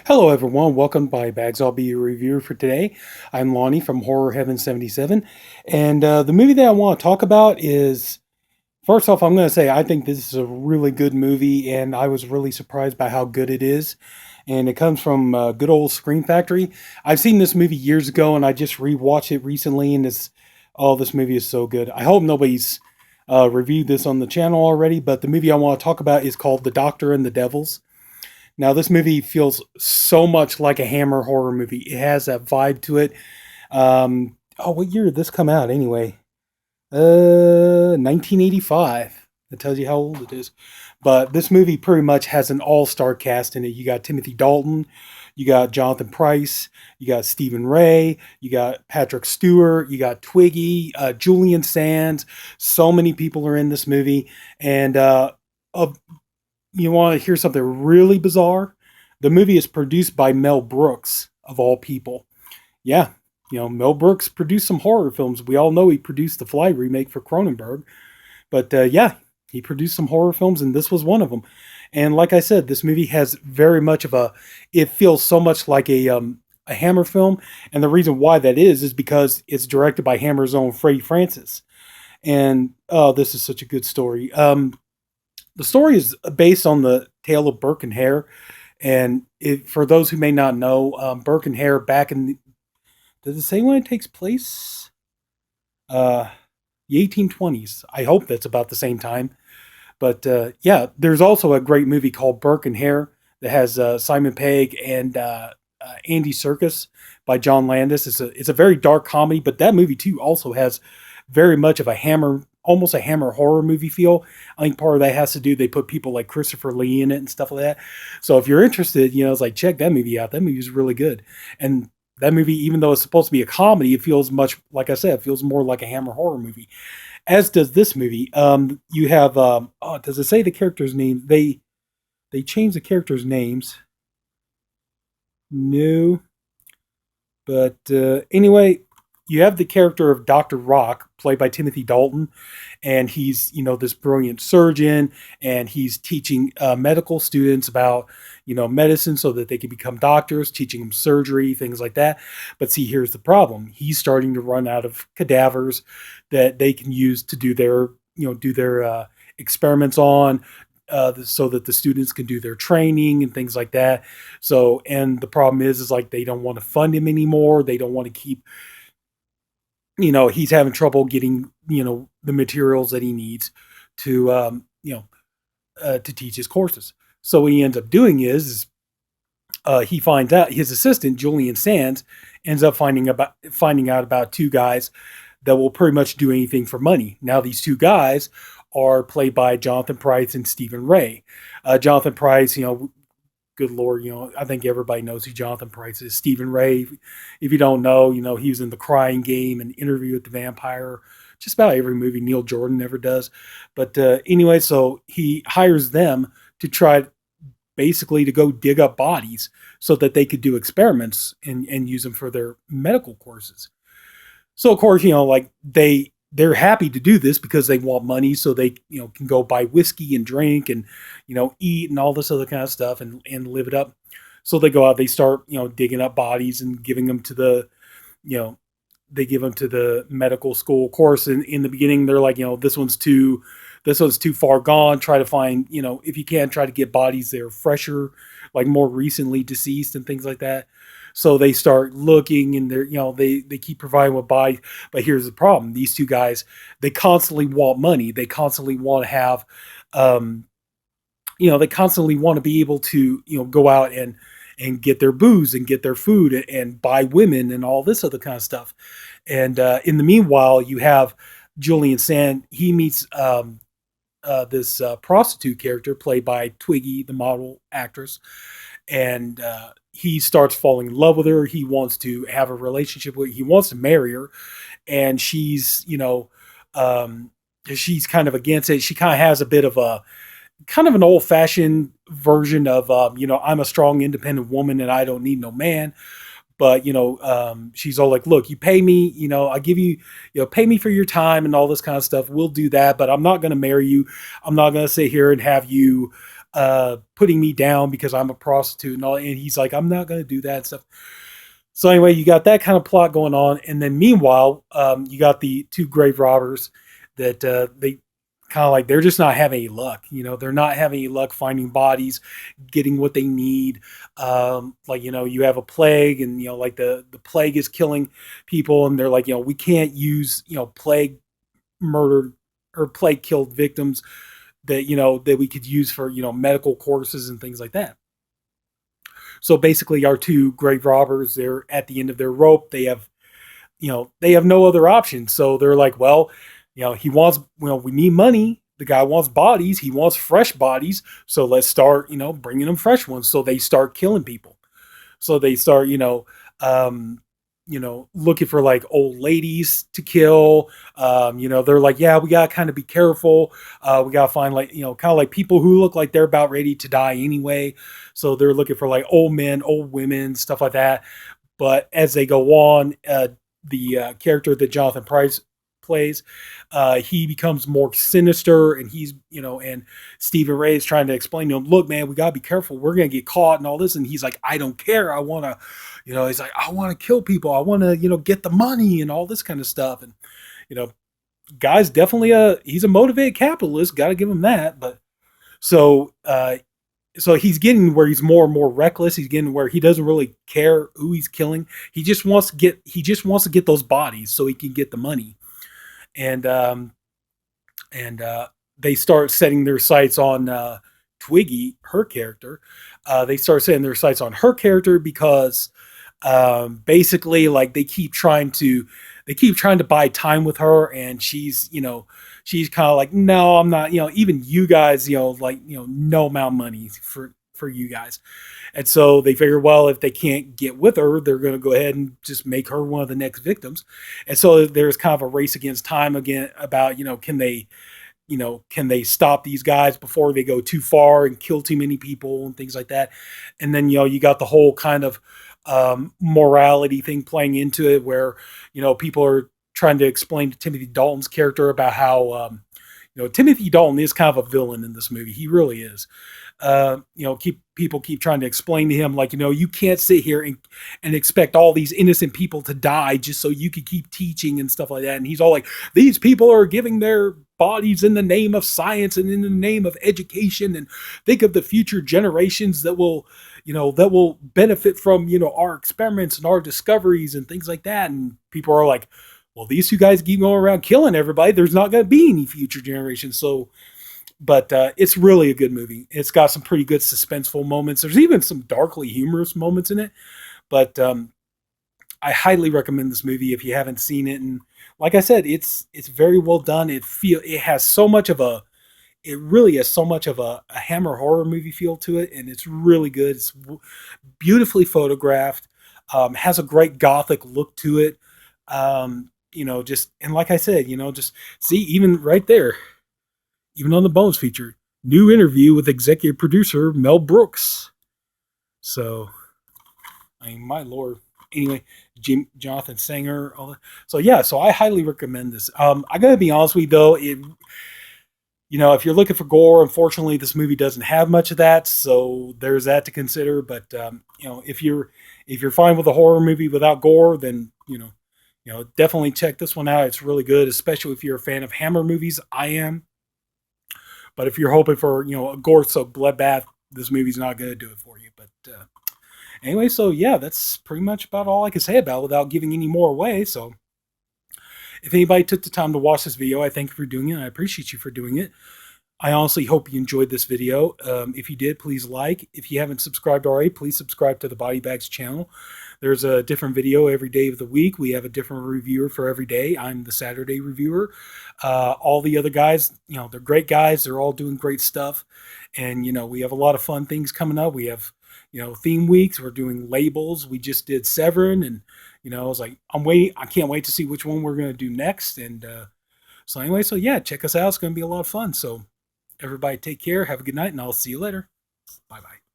Hello, everyone. Welcome by Bags. I'll be your reviewer for today. I'm Lonnie from Horror Heaven77. And the movie that I want to talk about is first off, I'm going to say I think this is a really good movie, and I was really surprised by how good it is. And it comes from good old Scream Factory. I've seen this movie years ago, and I just rewatched it recently, and this movie is so good. I hope nobody's reviewed this on the channel already, but the movie I want to talk about is called The Doctor and the Devils. Now, this movie feels so much like a Hammer horror movie. It has that vibe to it. What year did this come out anyway? 1985. That tells you how old it is. But this movie pretty much has an all-star cast in it. You got Timothy Dalton, you got Jonathan Pryce, you got Stephen Ray, you got Patrick Stewart, you got Twiggy, Julian Sands. So many people are in this movie, and you want to hear something really bizarre? The movie is produced by Mel Brooks, of all people. Yeah, Mel Brooks produced some horror films. We all know he produced the Fly remake for Cronenberg. But yeah, he produced some horror films, and this was one of them. And like I said, this movie has very much of it feels so much like a Hammer film. And the reason why that is because it's directed by Hammer's own Freddie Francis. And oh, this is such a good story. The story is based on the tale of Burke and Hare, and for those who may not know, Burke and Hare back in does it say when it takes place? The 1820s. I hope that's about the same time. But yeah, there's also a great movie called Burke and Hare that has Simon Pegg and Andy Serkis by John Landis. It's a very dark comedy, but that movie too also has very much of a Hammer, almost a Hammer horror movie feel. I think part of that has to do, they put people like Christopher Lee in it and stuff like that. So if you're interested, it's like, check that movie out. That movie is really good. And that movie, even though it's supposed to be a comedy, it feels much, like I said, it feels more like a Hammer horror movie. As does this movie. You have, does it say the characters' names? They changed the characters' names. No. But anyway, you have the character of Dr. Rock, played by Timothy Dalton, and he's, this brilliant surgeon, and he's teaching medical students about, medicine so that they can become doctors, teaching them surgery, things like that. But see, here's the problem. He's starting to run out of cadavers that they can use to do their experiments on, so that the students can do their training and things like that. So, and the problem is like they don't want to fund him anymore. They don't want to keep, he's having trouble getting, the materials that he needs to, to teach his courses. So what he ends up doing is he finds out his assistant, Julian Sands, ends up finding out about two guys that will pretty much do anything for money. Now, these two guys are played by Jonathan Pryce and Stephen Ray. Jonathan Pryce, good Lord, I think everybody knows who Jonathan Pryce is. Stephen Ray, if you don't know, he was in The Crying Game and Interview with the Vampire, just about every movie Neil Jordan ever does. But anyway, so he hires them to try basically to go dig up bodies so that they could do experiments and use them for their medical courses. So of course, like they're happy to do this because they want money so they, can go buy whiskey and drink and, eat and all this other kind of stuff and live it up. So they go out, they start, digging up bodies and giving them to they give them to the medical school. Of course, in the beginning, they're like, this one's too far gone. Try to find, if you can, try to get bodies that are fresher, like more recently deceased and things like that. So they start looking and they keep providing with bodies. But here's the problem. These two guys, they constantly want money. They constantly want to have, they constantly want to be able to, go out and get their booze and get their food and buy women and all this other kind of stuff. And in the meanwhile, you have Julian Sand. He meets this prostitute character played by Twiggy, the model actress. And he starts falling in love with her. He wants to have a relationship with her. He wants to marry her. And she's kind of against it. She kind of has a bit of an old fashioned version of, I'm a strong, independent woman and I don't need no man. But, she's all like, look, you pay me, I give you, pay me for your time and all this kind of stuff. We'll do that, but I'm not going to marry you. I'm not going to sit here and have you, putting me down because I'm a prostitute and all. And he's like, I'm not going to do that and stuff. So anyway, you got that kind of plot going on, and then meanwhile, you got the two grave robbers that they kind of like they're just not having any luck. They're not having any luck finding bodies, getting what they need. Like you have a plague, and like the plague is killing people, and they're like, we can't use plague murdered or plague killed victims that we could use for medical courses and things like that. So basically, our two grave robbers, they're at the end of their rope. They have no other option. So they're like, well, he wants, we need money. The guy wants bodies. He wants fresh bodies. So let's start, bringing him fresh ones. So they start killing people. So they start, looking for like old ladies to kill. They're like, yeah, we gotta kind of be careful. We gotta find like, kind of like people who look like they're about ready to die anyway. So they're looking for like old men, old women, stuff like that. But as they go on, the character that Jonathan Pryce plays, he becomes more sinister, and and Stephen Ray is trying to explain to him, look, man, we gotta be careful. We're gonna get caught and all this. And he's like, I don't care. I want to, he's like, I want to kill people. I want to, get the money and all this kind of stuff. And, you know, guy's definitely he's a motivated capitalist. Got to give him that. But so, so he's getting where he's more and more reckless. He's getting where he doesn't really care who he's killing. He just wants to get those bodies so he can get the money. And they start setting their sights on Twiggy, her character. They start setting their sights on her character because basically, like, they keep trying to buy time with her, and she's kind of like, no, I'm not, even you guys, like, no amount of money for you guys. And so they figure, well, if they can't get with her, they're going to go ahead and just make her one of the next victims. And so there's kind of a race against time again about, can they stop these guys before they go too far and kill too many people and things like that. And then, you got the whole kind of morality thing playing into it where, people are trying to explain to Timothy Dalton's character about how, Timothy Dalton is kind of a villain in this movie. He really is. People keep trying to explain to him, like, you can't sit here and expect all these innocent people to die just so you could keep teaching and stuff like that. And he's all like, these people are giving their bodies in the name of science and in the name of education, and think of the future generations that will benefit from, our experiments and our discoveries and things like that. And people are like, well, these two guys keep going around killing everybody. There's not going to be any future generations. So, but it's really a good movie. It's got some pretty good suspenseful moments. There's even some darkly humorous moments in it. But I highly recommend this movie if you haven't seen it. And like I said, it's very well done. It really has so much of a Hammer horror movie feel to it, and it's really good. It's beautifully photographed. Has a great gothic look to it. And like I said, just see, even right there, even on the bonus feature, new interview with executive producer Mel Brooks. So, I mean, my lord. Anyway, Jonathan Sanger, all that. So yeah, so I highly recommend this. I gotta be honest with you though, if you're looking for gore, unfortunately, this movie doesn't have much of that, so there's that to consider. But if you're fine with a horror movie without gore, then definitely check this one out. It's really good, especially if you're a fan of Hammer movies. I am. But if you're hoping for, a gore-soaked bloodbath, this movie's not going to do it for you. But anyway, so yeah, that's pretty much about all I can say about it without giving any more away. So if anybody took the time to watch this video, I thank you for doing it. I appreciate you for doing it. I honestly hope you enjoyed this video. If you did, please like. If you haven't subscribed already, please subscribe to the Body Bags channel. There's a different video every day of the week. We have a different reviewer for every day. I'm the Saturday reviewer. All the other guys, they're great guys. They're all doing great stuff. And, we have a lot of fun things coming up. We have, theme weeks. We're doing labels. We just did Severin. And, I was like, I can't wait to see which one we're going to do next. And so anyway, so yeah, check us out. It's going to be a lot of fun. So everybody take care. Have a good night, and I'll see you later. Bye-bye.